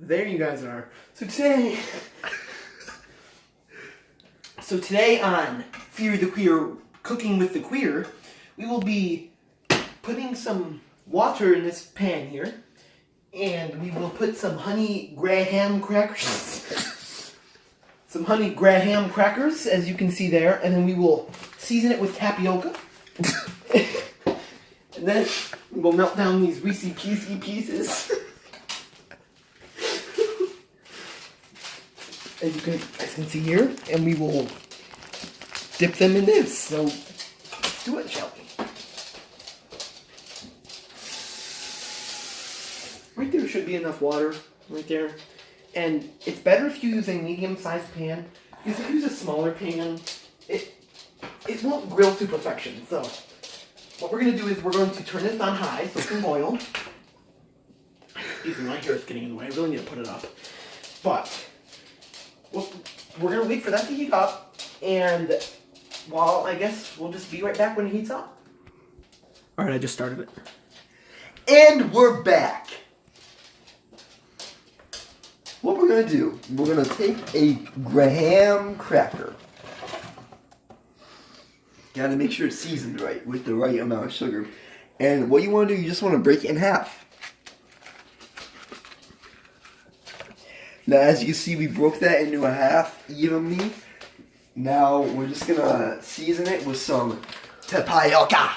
There you guys are. So today on Fear the Queer, Cooking with the Queer, we will be putting some water in this pan here, and we will put some honey graham crackers. Some honey graham crackers, as you can see there, and then we will season it with tapioca. And then we'll melt down these Reese's pieces. As you can see here, and we will dip them in this. So let's do it, shall we? Right there should be enough water, right there. And it's better if you use a medium-sized pan, because if you use a smaller pan, it won't grill to perfection. So what we're going to do is we're going to turn this on high so it can boil. Excuse me, my hair is getting in the way. I really need to put it up. But we're going to wait for that to heat up, and I guess we'll just be right back when it heats up. Alright, I just started it. And we're back. What we're going to do, we're going to take a graham cracker. Got to make sure it's seasoned right with the right amount of sugar. And what you want to do, you just want to break it in half. Now, as you can see, we broke that into a half evenly. Now, we're just going to season it with some tapioca.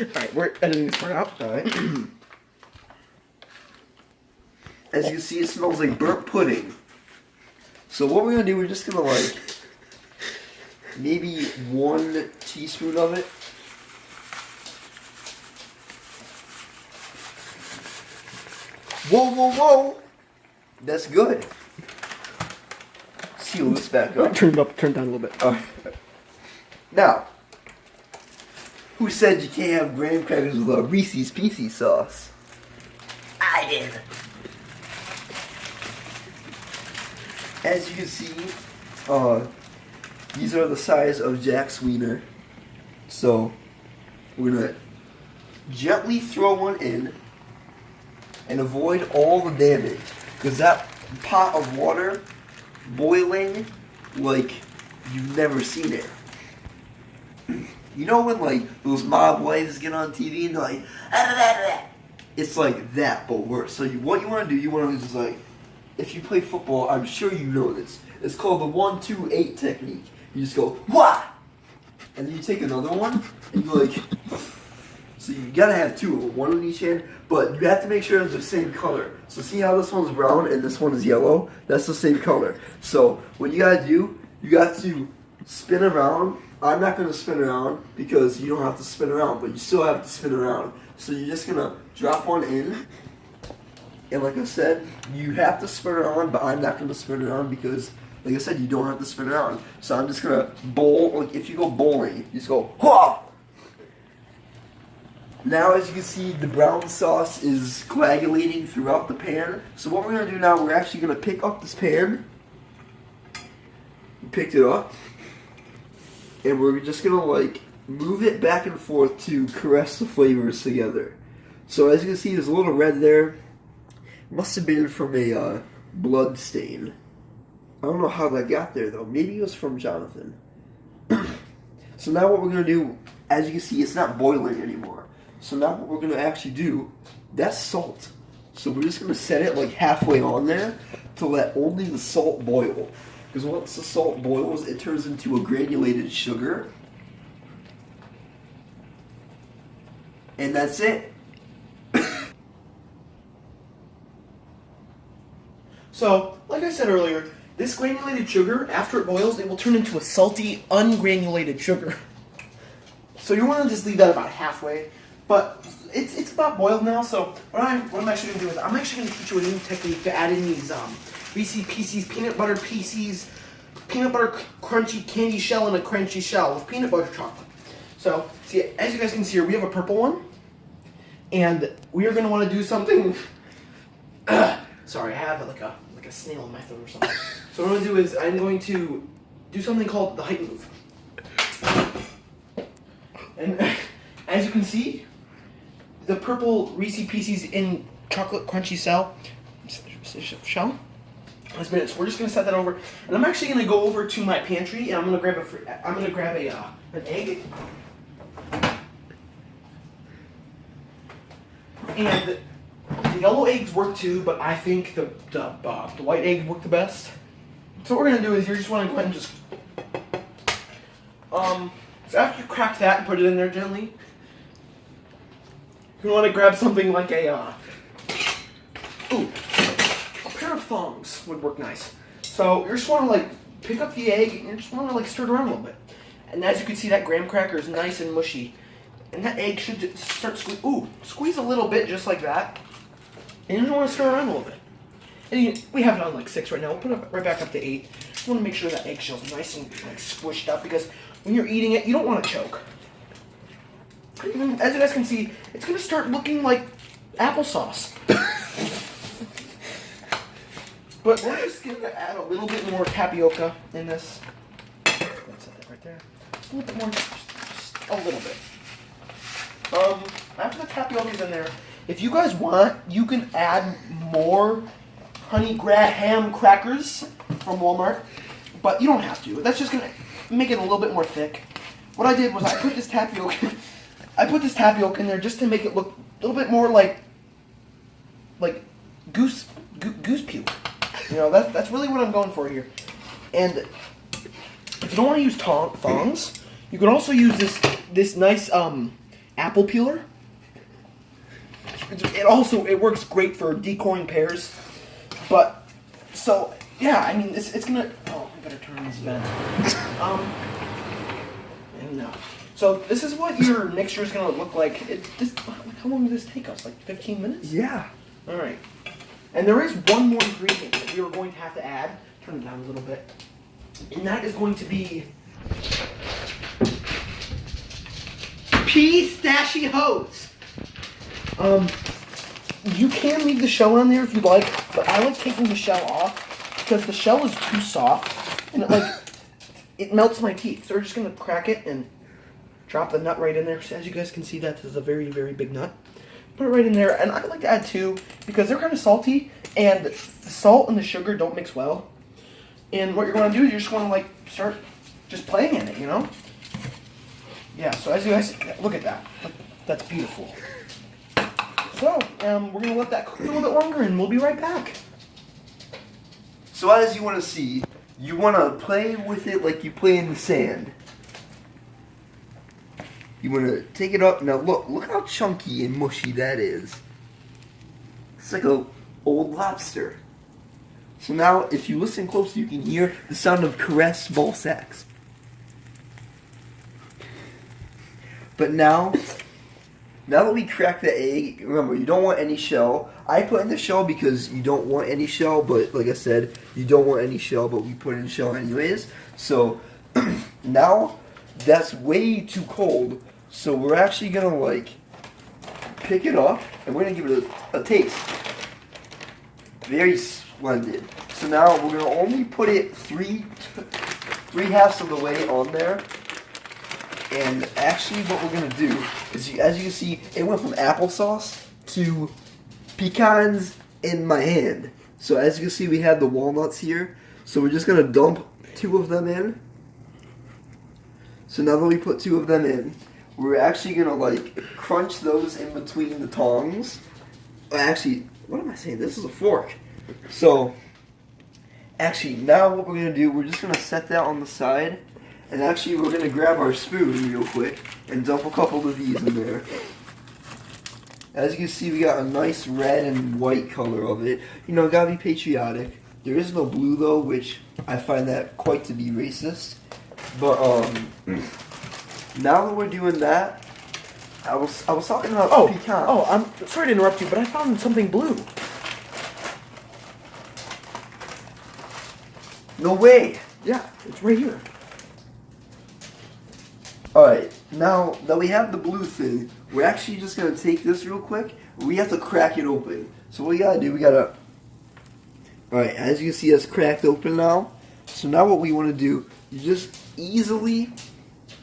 Alright, we're editing this part out. Alright. As you can see, it smells like burnt pudding. So what we're going to do, we're just going to maybe 1 teaspoon of it. Whoa, whoa, whoa! That's good. Seal this back up. Turn it down a little bit. Now, who said you can't have graham crackers with a Reese's Pieces sauce? I did. As you can see, these are the size of Jack's wiener. So, we're gonna gently throw one in and avoid all the damage, because that pot of water boiling like you've never seen it. You know when those mob wives get on TV and they're like, it's like that but worse. So what you want to do, you want to just if you play football, I'm sure you know this. It's called the 1-2-8 technique. You just go wah, and then you take another one and you so you gotta have 2 of them, 1 on each hand, but you have to make sure it's the same color. So see how this one's brown and this one is yellow? That's the same color. So what you gotta do, you got to spin around. I'm not gonna spin around because you don't have to spin around, but you still have to spin around. So you're just gonna drop one in, and like I said, you have to spin around, but I'm not gonna spin around because, like I said, you don't have to spin around. So I'm just gonna bowl. If you go bowling, you just go wha. Now, as you can see, the brown sauce is coagulating throughout the pan. So what we're going to do now, we're actually going to pick up this pan. We picked it up. And we're just going to, move it back and forth to caress the flavors together. So as you can see, there's a little red there. Must have been from a blood stain. I don't know how that got there, though. Maybe it was from Jonathan. So now what we're going to do, as you can see, it's not boiling anymore. So now what we're going to actually do, that's salt. So we're just going to set it halfway on there to let only the salt boil. Because once the salt boils, it turns into a granulated sugar. And that's it. So, like I said earlier, this granulated sugar, after it boils, it will turn into a salty, ungranulated sugar. So you want to just leave that about halfway. But it's about boiled now, so what I'm actually going to do is I'm actually going to teach you a new technique to add in these Reese's Pieces, peanut butter pieces, peanut butter crunchy candy shell, and a crunchy shell with peanut butter chocolate. So, see, as you guys can see here, we have a purple one, and we are going to want to do something. Sorry, I have like a snail in my throat or something. So what I'm going to do is I'm going to do something called the height move. And as you can see, the purple Reese's Pieces chocolate crunchy shell. Last minute. So we're just gonna set that over, and I'm actually gonna go over to my pantry, and I'm gonna grab an egg, and the yellow eggs work too, but I think the white egg work the best. So what we're gonna do is you just want to go ahead and just so after you crack that and put it in there gently, you want to grab something like a pair of thongs would work nice. So you just want to like pick up the egg and you just want to like stir it around a little bit. And as you can see, that graham cracker is nice and mushy, and that egg should just start squeeze a little bit just like that. And you just want to stir around a little bit. And we have it on like 6 right now. We'll put it right back up to 8. You want to make sure that eggshell's nice and like squished up, because when you're eating it, you don't want to choke. As you guys can see, it's going to start looking like applesauce. But we're just going to add a little bit more tapioca in this. Let's set that right there. Just a little bit more, just a little bit. After the tapioca's in there, if you guys want, you can add more honey graham crackers from Walmart, but you don't have to. That's just gonna make it a little bit more thick. What I did was I put this tapioca in there just to make it look a little bit more like goose puke. You know, that's really what I'm going for here. And if you don't want to use thongs, you can also use this nice apple peeler. It works great for decoring pears. But so yeah, I mean it's gonna. Oh, I better turn this vent. And no. So this is what your mixture is gonna look like. How long did this take us? Like 15 minutes? Yeah. All right. And there is one more ingredient that we are going to have to add. Turn it down a little bit. And that is going to be pistachios. You can leave the shell on there if you'd like, but I like taking the shell off because the shell is too soft and it melts my teeth. So we're just gonna crack it and drop the nut right in there. So as you guys can see, that is a very, very big nut. Put it right in there, and I like to add 2 because they're kind of salty, and the salt and the sugar don't mix well. And what you're going to do is you just want to like start just playing in it, you know? Yeah. So as you guys look at that, that's beautiful. So we're gonna let that cook a little bit longer, and we'll be right back. So as you want to see, you want to play with it like you play in the sand. You want to take it up. Now look how chunky and mushy that is. It's like a old lobster. So now, if you listen closely, you can hear the sound of caressed ball sacks. But now that we cracked the egg, remember, you don't want any shell. I put in the shell because you don't want any shell, but like I said, you don't want any shell, but we put in shell anyways. So now that's way too cold. So we're actually gonna like pick it up and we're gonna give it a taste. Very splendid. So now we're gonna only put it three halves of the way on there. And actually what we're going to do is, as you can see, it went from applesauce to pecans in my hand. So as you can see, we have the walnuts here. So we're just going to dump 2 of them in. So now that we put 2 of them in, we're actually going to like crunch those in between the tongs. Actually, what am I saying? This is a fork. So actually, now what we're going to do, we're just going to set that on the side. And actually, we're going to grab our spoon real quick and dump a couple of these in there. As you can see, we got a nice red and white color of it. You know, gotta be patriotic. There is no blue, though, which I find that quite to be racist. But, now that we're doing that, I was talking about pecan. Oh, I'm sorry to interrupt you, but I found something blue. No way! Yeah, it's right here. Alright, now that we have the blue thing, we're actually just going to take this real quick. We have to crack it open. So what we got to do, we got to... Alright, as you can see, it's cracked open now. So now what we want to do, you just easily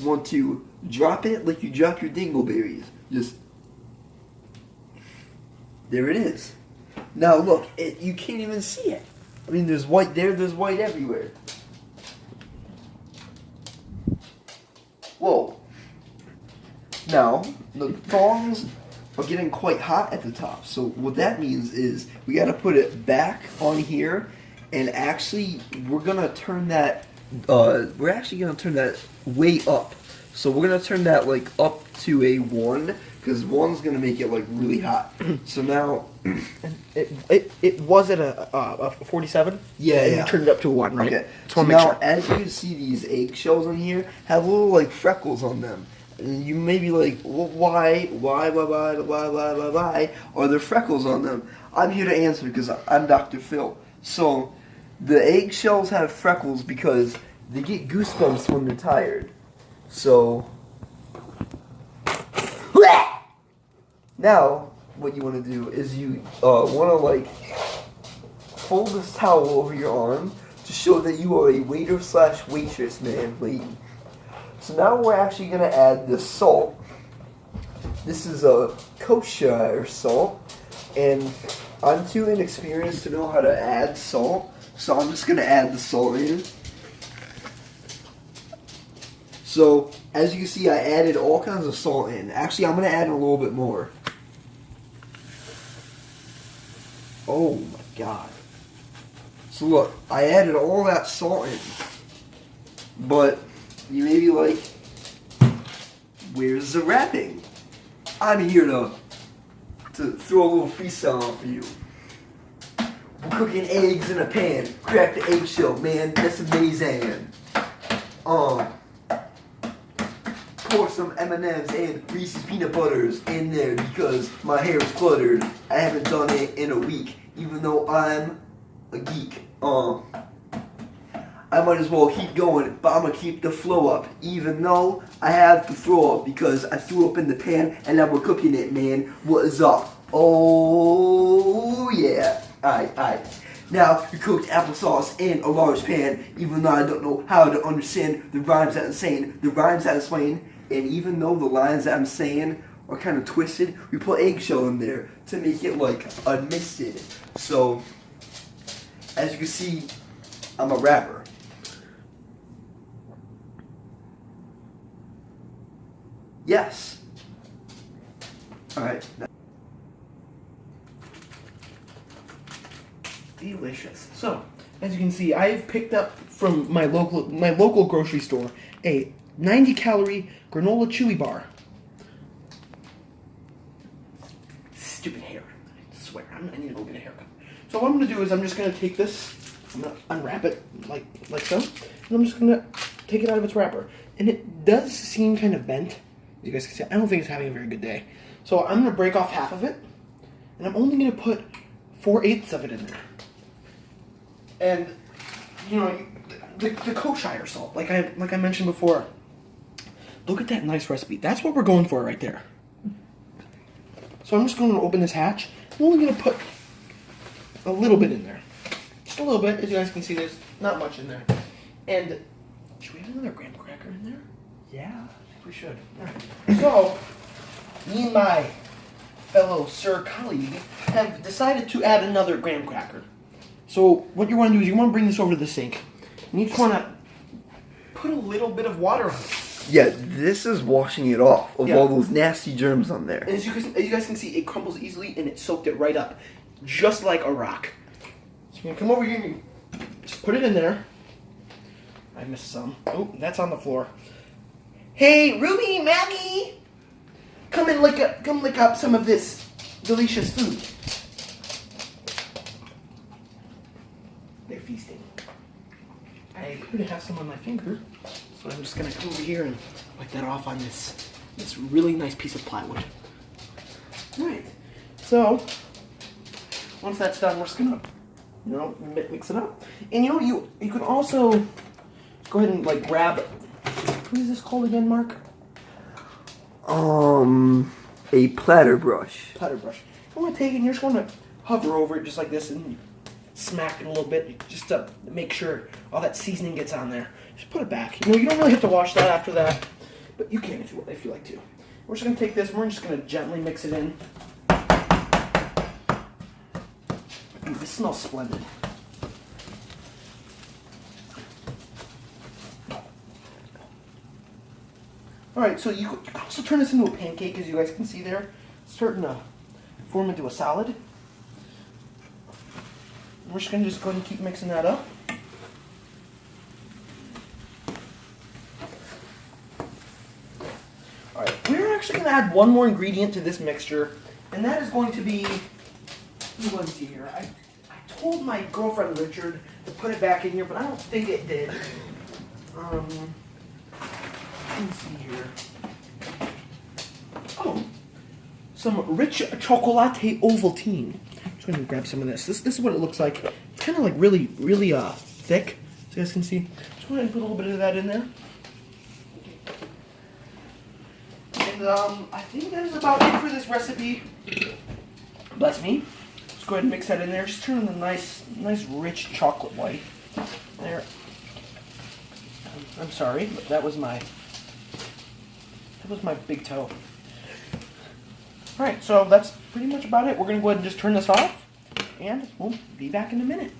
want to drop it like you drop your dingleberries. Just... There it is. Now look, you can't even see it. I mean, there's white there, there's white everywhere. Whoa. Now, the tongs are getting quite hot at the top. So what that means is we got to put it back on here, and actually we're gonna turn that. We're actually gonna turn that way up. So we're gonna turn that like up to a 1, because 1's gonna make it like really hot. So now, it was at a 47. Yeah, and yeah. you turned it up to a 1, right? Okay. Just So want to make now, sure. as you can see, these eggshells on here have little like freckles on them. And you may be like, well, why are there freckles on them? I'm here to answer because I'm Dr. Phil. So, the eggshells have freckles because they get goosebumps when they're tired. So, now what you want to do is you want to like fold this towel over your arm to show that you are a waiter / waitress, man, lady. So now we're actually going to add the salt. This is a kosher salt, and I'm too inexperienced to know how to add salt, so I'm just going to add the salt in. So, as you can see, I added all kinds of salt in. Actually, I'm going to add a little bit more. Oh my god. So look, I added all that salt in, but you may be like, where's the wrapping? I'm here to throw a little freestyle on for you. We're cooking eggs in a pan. Crack the eggshell, man. That's amazing. Pour some M&Ms and Reese's peanut butters in there because my hair is cluttered. I haven't done it in a week, even though I'm a geek. I might as well keep going, but I'm gonna keep the flow up, even though I have to throw up because I threw up in the pan and now we're cooking it, man. What is up? Oh yeah. Alright. Now we cooked applesauce in a large pan, even though I don't know how to understand the rhymes that I'm saying. The rhymes that I'm saying, and even though the lines that I'm saying are kind of twisted, we put eggshell in there to make it like unmisted. So, as you can see, I'm a rapper. Yes. Alright. Delicious. So, as you can see, I've picked up from my local grocery store a 90-calorie granola chewy bar. Stupid hair. I swear, I need to go get a haircut. So what I'm going to do is I'm just going to take this, I'm going to unwrap it like so, and I'm just going to take it out of its wrapper. And it does seem kind of bent. You guys can see, I don't think it's having a very good day. So I'm going to break off half of it, and I'm only going to put 4/8 of it in there. And, you know, the kosher salt, like I mentioned before, look at that nice recipe. That's what we're going for right there. So I'm just going to open this hatch. I'm only going to put a little bit in there. Just a little bit. As you guys can see, there's not much in there. And should we have another graham cracker in there? Yeah, I think we should. All right. So, me and my fellow sir colleague have decided to add another graham cracker. So what you want to do is you want to bring this over to the sink. And you just want to put a little bit of water on it. Yeah, this is washing it off of all those nasty germs on there. And as you guys can see, it crumbles easily and it soaked it right up. Just like a rock. So you can come over here and you just put it in there. I missed some. Oh, that's on the floor. Hey, Ruby, Maggie! Come lick up some of this delicious food. They're feasting. I happen to have some on my finger, so I'm just gonna come over here and wipe that off on this really nice piece of plywood. Alright, so once that's done, we're just gonna, mix it up. And you can also go ahead and like grab, what is this called again, Mark? A platter brush. Platter brush. You want to take it and you're just going to hover over it just like this and smack it a little bit just to make sure all that seasoning gets on there. Just put it back. You don't really have to wash that after that, but you can if you like to. We're just going to take this and we're just going to gently mix it in. Ooh, this smells splendid. Alright, so you can also turn this into a pancake, as you guys can see there. It's starting to form into a solid. We're just going to go ahead and keep mixing that up. Alright, we're actually going to add one more ingredient to this mixture, and that is going to be, let me see here. I told my girlfriend Richard to put it back in here, but I don't think it did. Let me see here. Oh, some rich chocolate Ovaltine. I'm just going to grab some of this. This is what it looks like. It's kind of like really thick, so you guys can see. Just go ahead and put a little bit of that in there. And I think that is about it for this recipe. Bless me. Just go ahead and mix that in there. Just turn the nice rich chocolate white. There. I'm sorry, but that was my big toe. Alright, so that's pretty much about it. We're going to go ahead and just turn this off, and we'll be back in a minute.